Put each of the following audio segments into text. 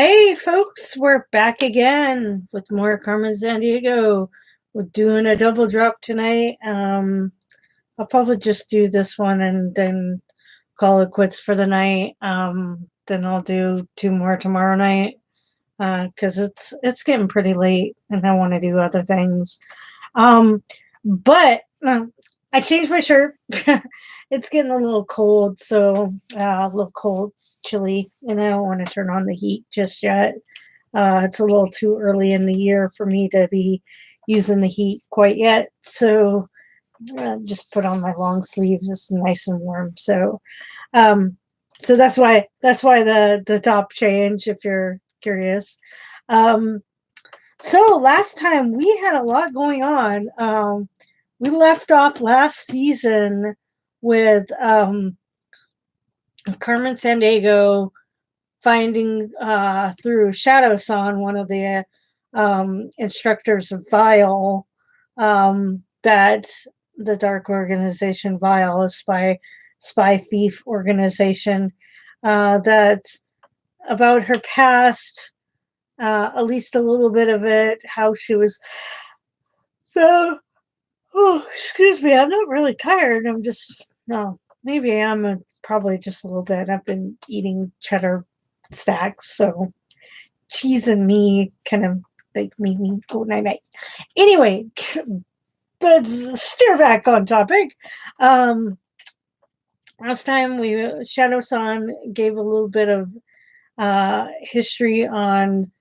Hey, folks, we're back again with more Carmen Sandiego. We're doing a double drop tonight. I'll probably just do this one and then call it quits for the night. Then I'll do two more tomorrow night because it's getting pretty late and I want to do other things. But I changed my shirt. It's getting a little cold, so a little cold, chilly, and I don't want to turn on the heat just yet. It's a little too early in the year for me to be using the heat quite yet. So just put on my long sleeves. It's nice and warm. Um, so that's why the top change. If you're curious. Um, so last time we had a lot going on. We left off last season with Carmen Sandiego finding through Shadow Son, one of the instructors of Vile, that the dark organization Vile, a spy thief organization, that about her past, at least a little bit of it, how she was. Oh, excuse me. I'm not really tired. I'm just no. Maybe I'm probably just a little bit. I've been eating cheddar stacks, so cheese and me kind of like made me go night night. Anyway, let's steer back on topic. Last time we Shadow San gave a little bit of history on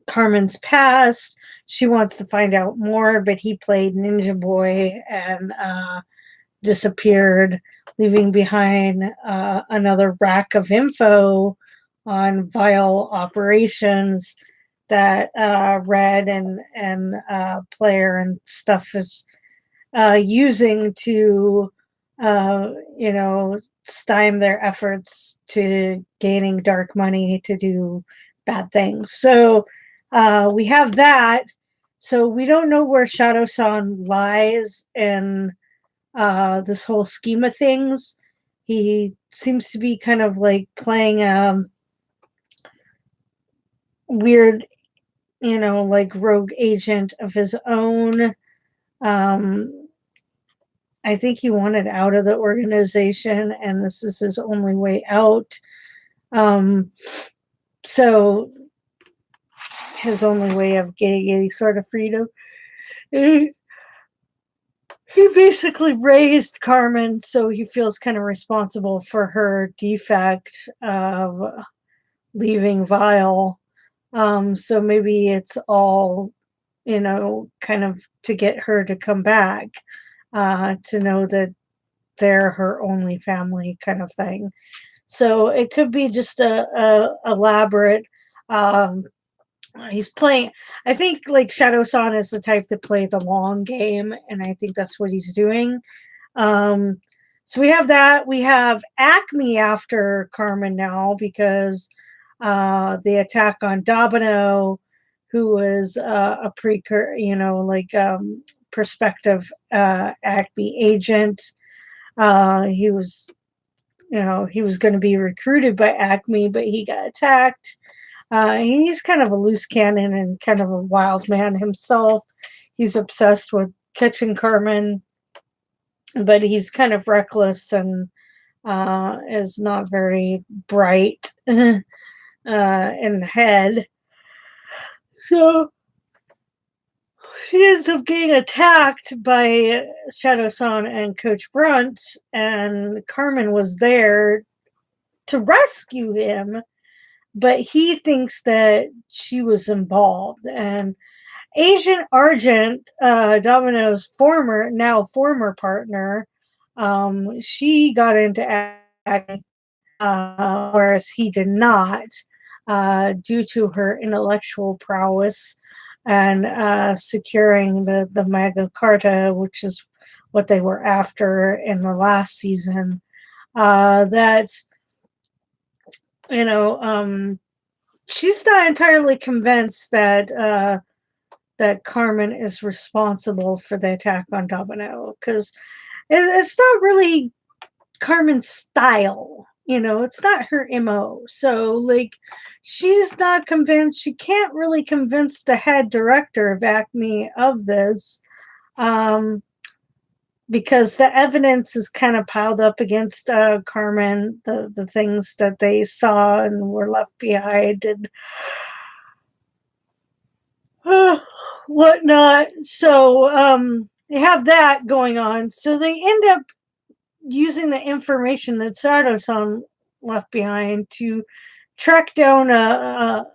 Carmen's past. She wants to find out more, but he played Ninja Boy and disappeared, leaving behind another rack of info on Vile operations that Red and Player and stuff is using to, stymie their efforts to gaining dark money to do bad things. So we have that. So we don't know where Shadow San lies in this whole scheme of things. He seems to be kind of like playing a weird, like rogue agent of his own. I think he wanted out of the organization, and this is his only way out. So his only way of getting any sort of freedom. He basically raised Carmen, so he feels kind of responsible for her defect of leaving Vile. So maybe it's all, kind of to get her to come back, to know that they're her only family kind of thing. So it could be just a elaborate. He's playing. I think like Shadow San is the type to play the long game, and I think that's what he's doing. Um, so we have that. We have Acme after Carmen now because the attack on Domino, who was a precursor, prospective Acme agent. He was, he was going to be recruited by Acme, but he got attacked. He's kind of a loose cannon and kind of a wild man himself. He's obsessed with catching Carmen, but he's kind of reckless and is not very bright in the head. So he ends up getting attacked by Shadow San and Coach Brunt, and Carmen was there to rescue him, but he thinks that she was involved. And Agent Argent, Domino's former partner, she got into acting, whereas he did not, due to her intellectual prowess and securing the Magna Carta, which is what they were after in the last season. That she's not entirely convinced that Carmen is responsible for the attack on Domino because it's not really Carmen's style. it's not her MO. So, like, she's not convinced. She can't really convince the head director of Acme of this. Um, because the evidence is kind of piled up against Carmen, the things that they saw and were left behind, and whatnot. So they have that going on. So they end up using the information that Sardo-san left behind to track down a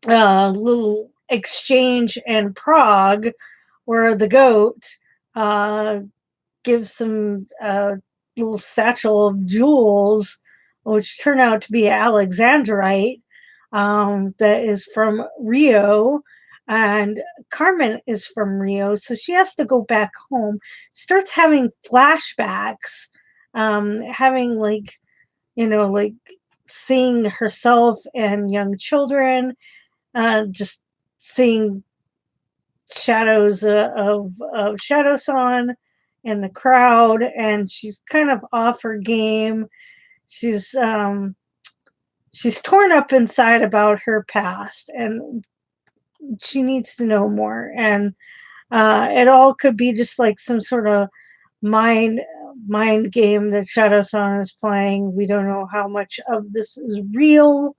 little exchange in Prague where the goat uh, gives some little satchel of jewels, which turn out to be Alexandrite, that is from Rio. And Carmen is from Rio, so she has to go back home. Starts having flashbacks, having like seeing herself and young children, just seeing shadows of Shadow-san in the crowd, and she's kind of off her game. She's she's torn up inside about her past, and she needs to know more. And it all could be just like some sort of mind mind game that Shadow-san is playing. We don't know how much of this is real,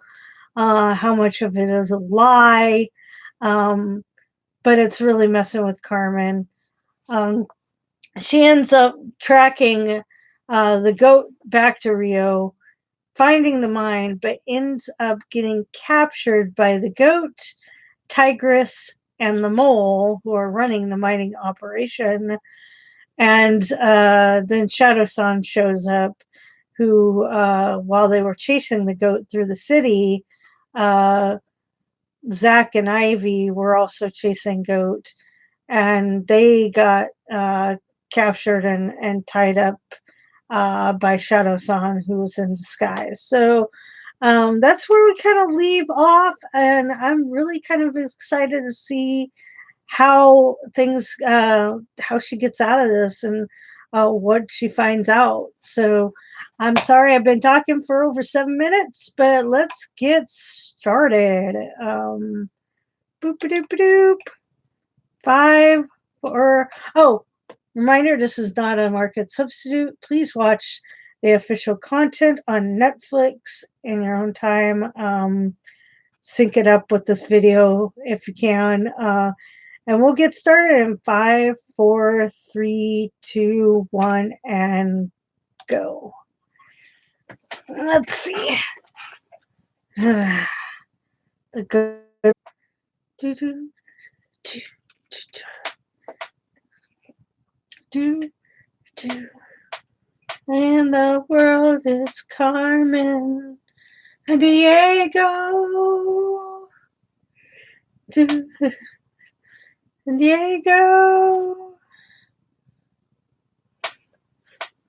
how much of it is a lie. Um, but it's really messing with Carmen. Um, she ends up tracking the goat back to Rio, finding the mine, but ends up getting captured by the goat, tigress, and the mole who are running the mining operation. And then Shadow-san shows up, who, while they were chasing the goat through the city, uh, Zach and Ivy were also chasing goat, and they got captured and tied up by Shadow-san, who was in disguise. So that's where we kind of leave off, and I'm really kind of excited to see how she gets out of this and what she finds out. So I'm sorry I've been talking for over 7 minutes, but let's get started. Boop doop doop. 5 or oh, reminder, this is not a market substitute. Please watch the official content on Netflix in your own time. Sync it up with this video if you can. And we'll get started in 5, 4, 3, 2, 1, and go. Let's see. The good. Do, do, do, do, do. And the world is Carmen Diego. Diego.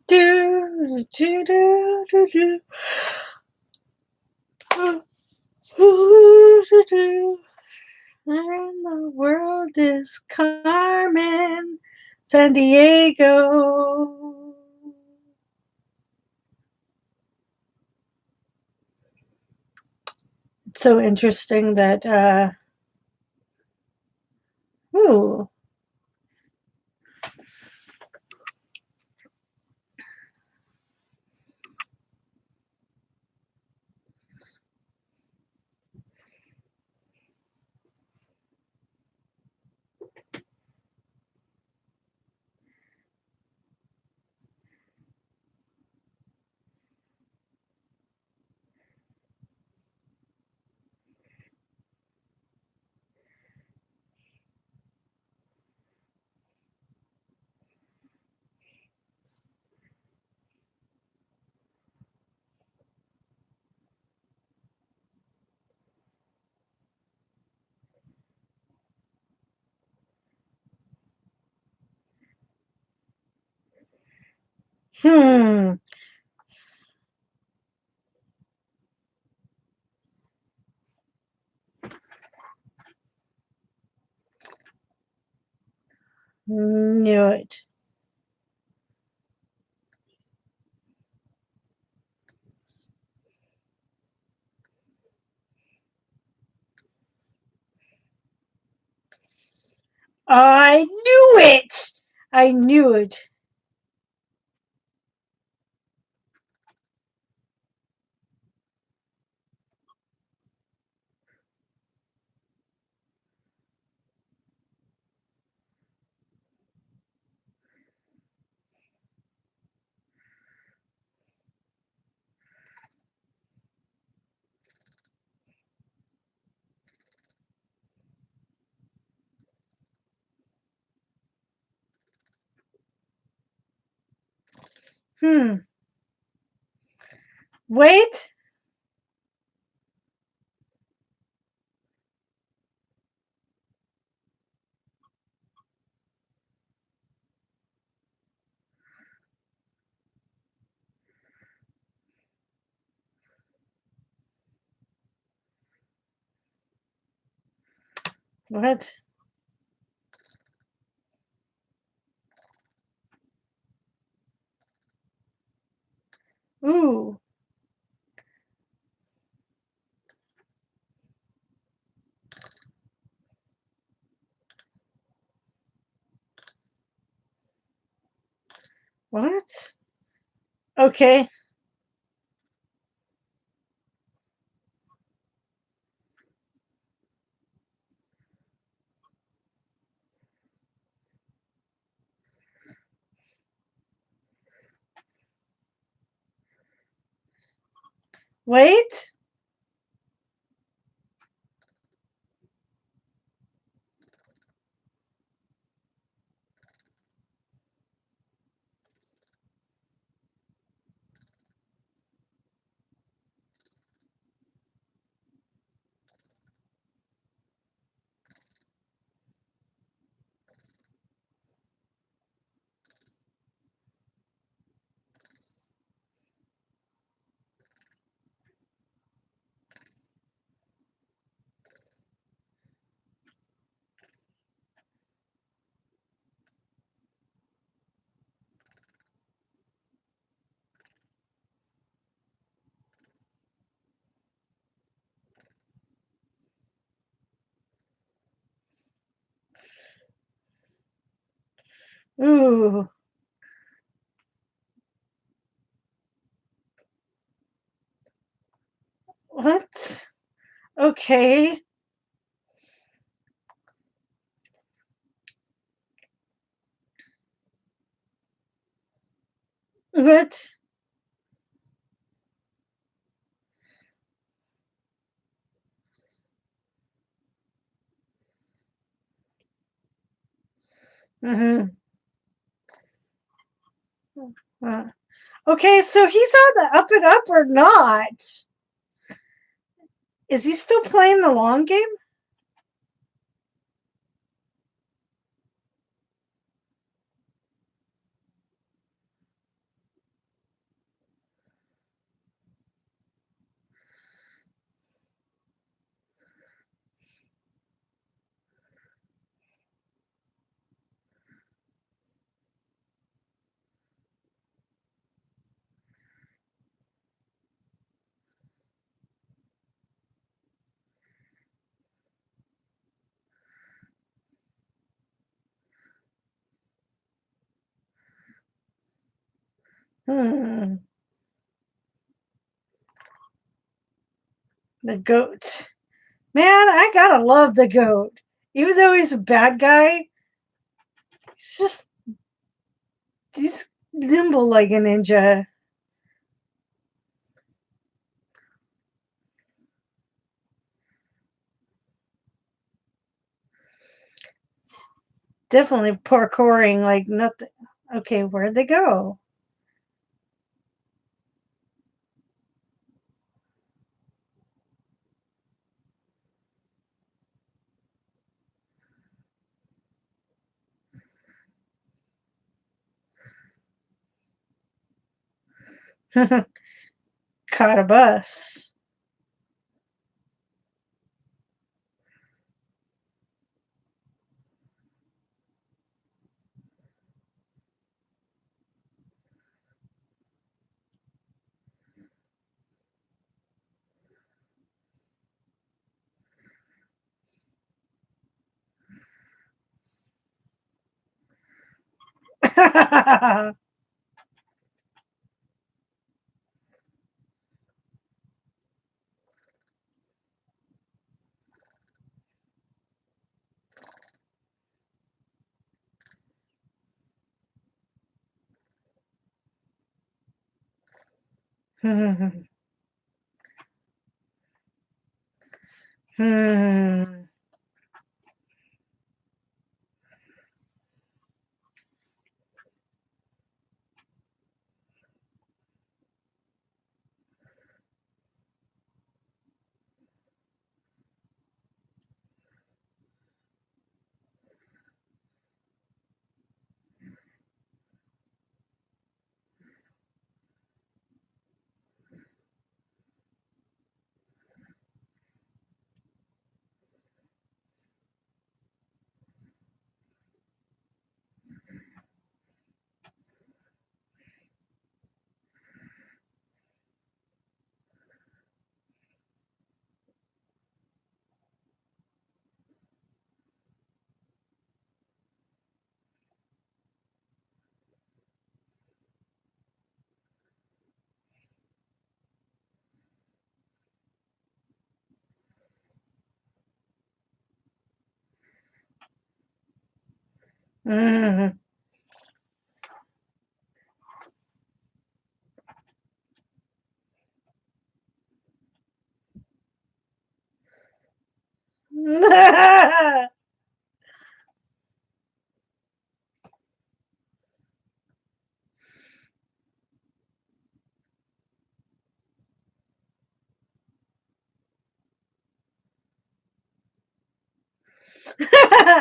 Do, do, do, do, do. And the world is Carmen Sandiego. It's so interesting that ooh. Hmm. Knew it. I knew it! I knew it. Hmm. Wait. What? Ooh. What? Okay. Wait. Ooh. What? Okay. What? Mm-hmm. Okay, so he's on the up and up or not? Is he still playing the long game? Hmm. The goat. Man, I gotta love the goat. Even though he's a bad guy, he's just he's nimble like a ninja. Definitely parkouring like nothing. Okay, where'd they go? Caught a bus. Hmm. Hmm. Hmm.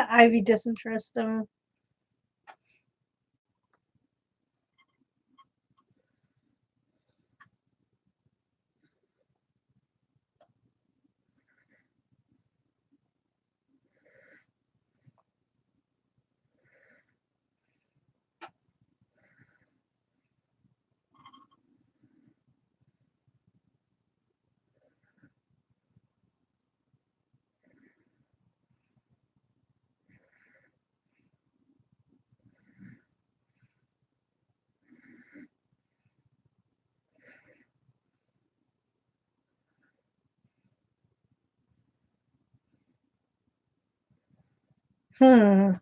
Ivy doesn't trust him. Hmm.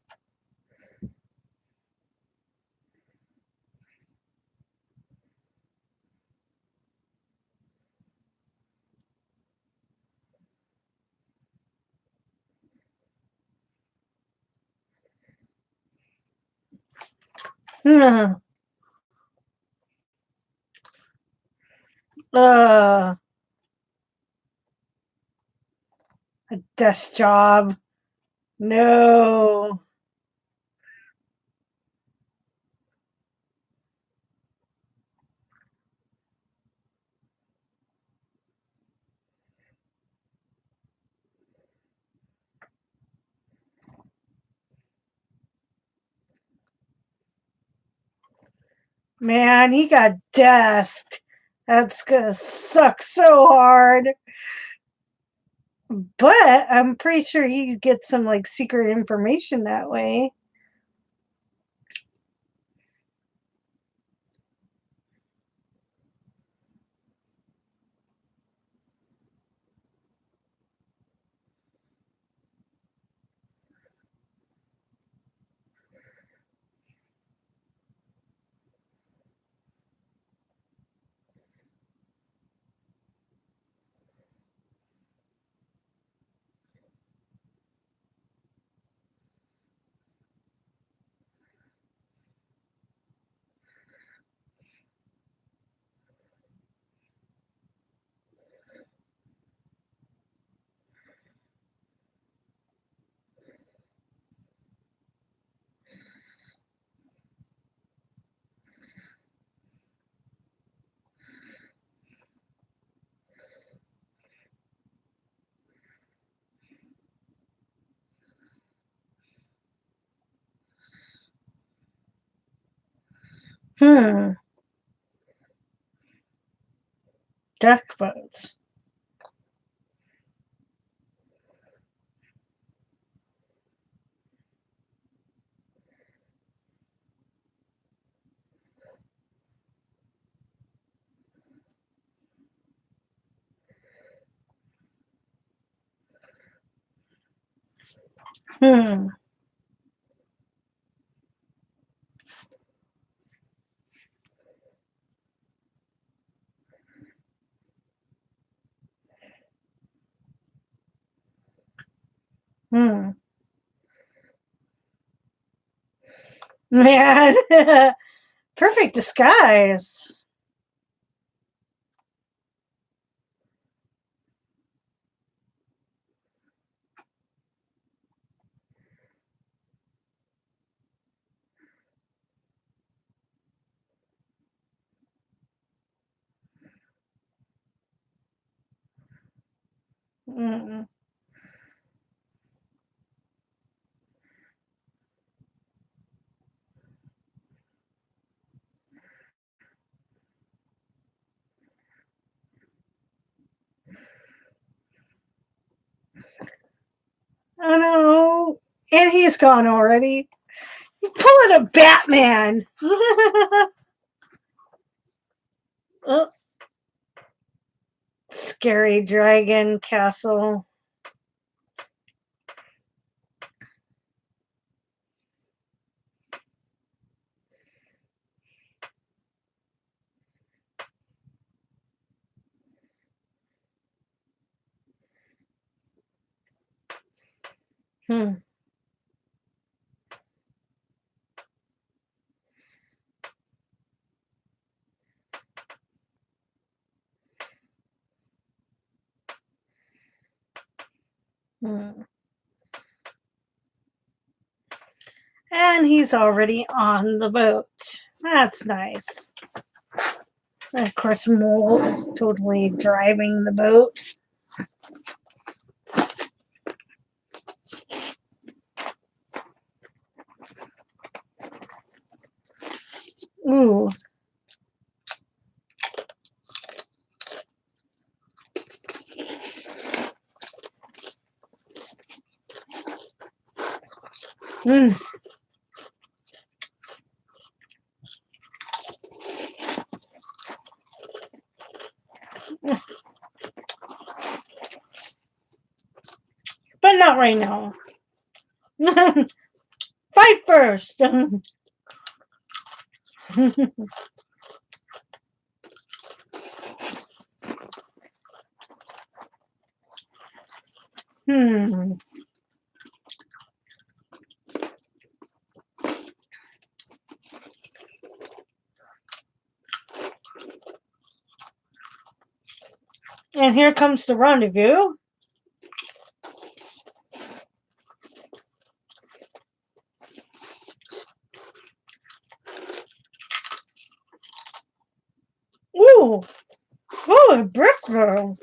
Hmm. Uh, a desk job. No. Man, he got desked. That's gonna suck so hard. But I'm pretty sure he gets some like secret information that way. Hmm. Duck boats. Hmm. Hmm. Man. Perfect disguise. Mm. Oh no. And he's gone already. He's pulling a Batman. Oh, scary dragon castle. Hmm. Hmm. And he's already on the boat. That's nice. And of course, Mole is totally driving the boat. Ooh. Mm. But not right now. Fight first. Hmm. And here comes the rendezvous. Ooh. Ooh, a brick room.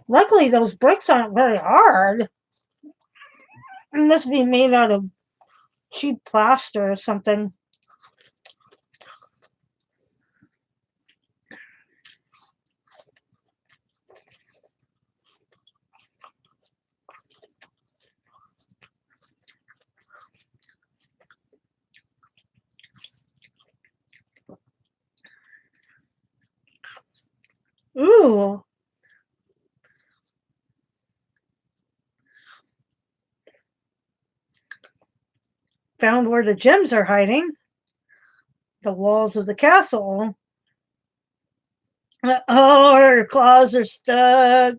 Luckily, those bricks aren't very hard. It must be made out of cheap plaster or something. Ooh. Found where the gems are hiding. The walls of the castle. Oh, her claws are stuck.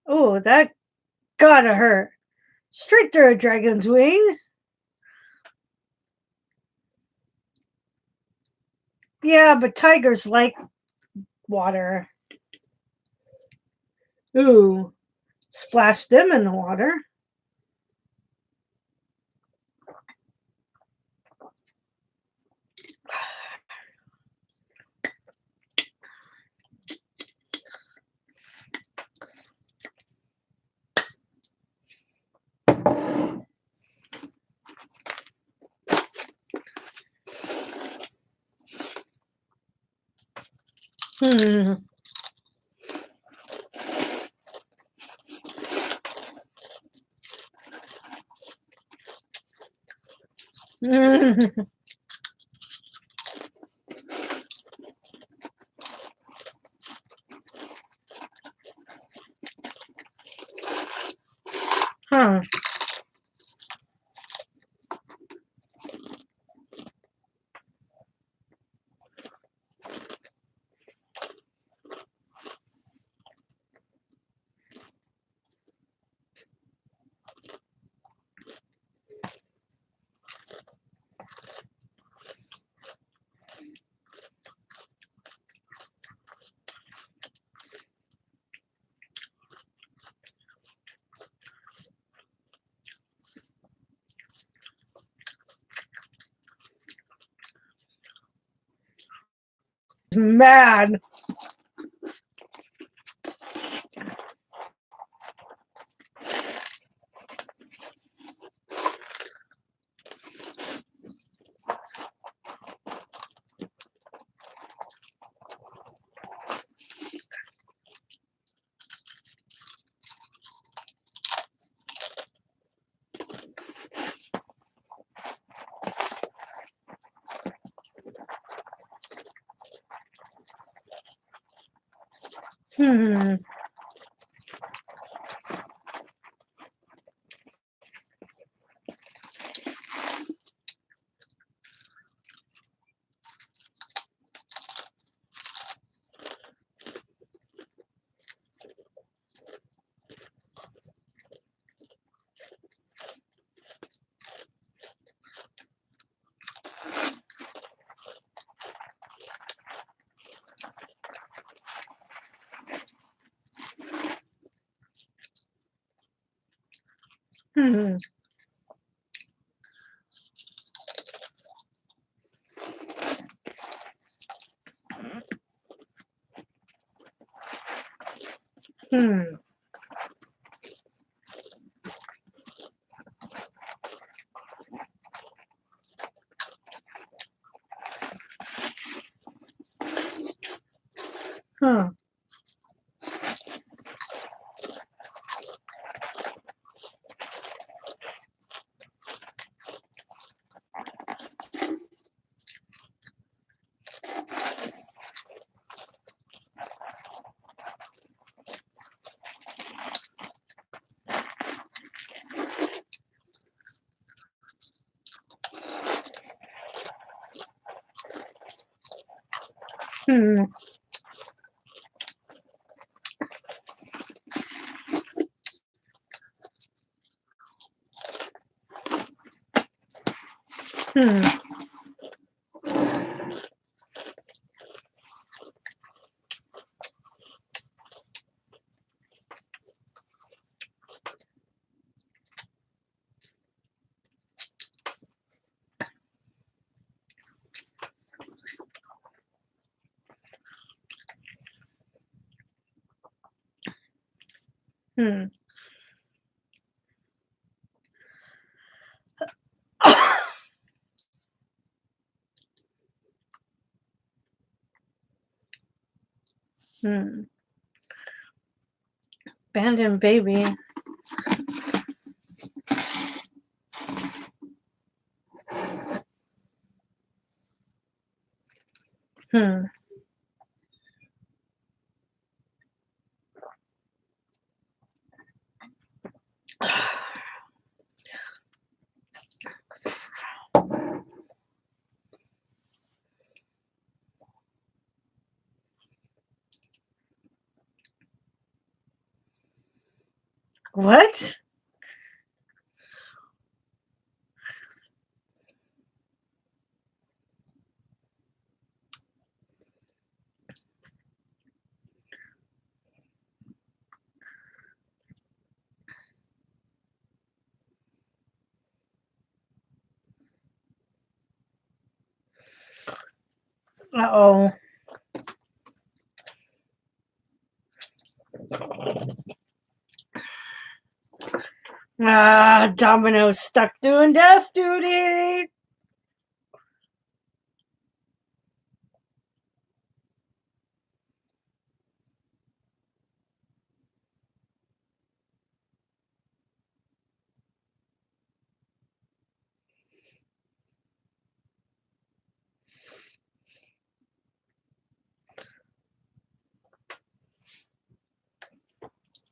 Oh, that gotta hurt. Straight through a dragon's wing. Yeah, but tigers like water. Ooh, splash them in the water. Hmm. mad. Hmm. Hmm. Hmm. Huh. Hmm. Hmm. Hmm. Hmm. Abandoned baby. Hmm. What? Uh-oh. Domino's stuck doing desk duty.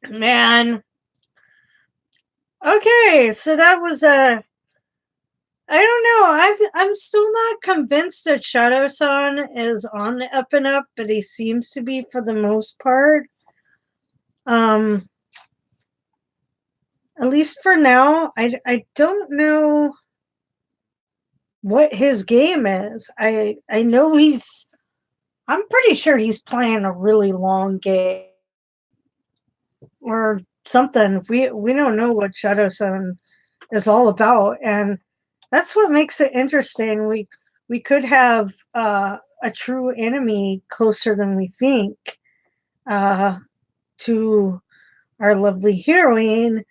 Man. Okay, so that was a. I don't know. I'm still not convinced that Shadow-san is on the up and up, but he seems to be for the most part. Um, at least for now, I don't know what his game is. I know he's. I'm pretty sure he's playing a really long game or something. We don't know what Shadow-san is all about, and that's what makes it interesting. We could have a true enemy closer than we think, uh, to our lovely heroine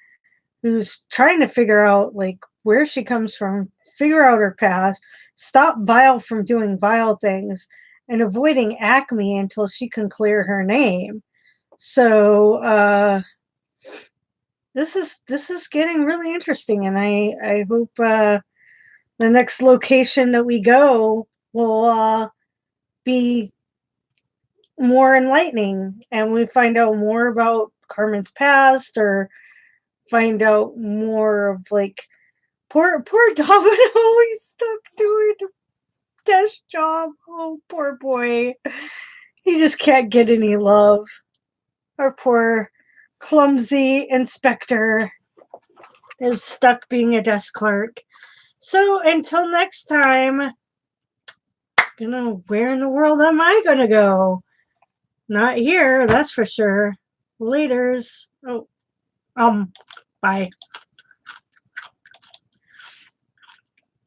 who's trying to figure out like where she comes from, figure out her past, stop Vile from doing vile things, and avoiding Acme until she can clear her name. So this is getting really interesting, and I hope the next location that we go will be more enlightening, and we find out more about Carmen's past, or find out more of like poor Domino. He's stuck doing a desk job. Oh, poor boy. He just can't get any love. Our poor clumsy inspector is stuck being a desk clerk. So until next time, where in the world am I gonna go? Not here, that's for sure. Laters. Oh, bye.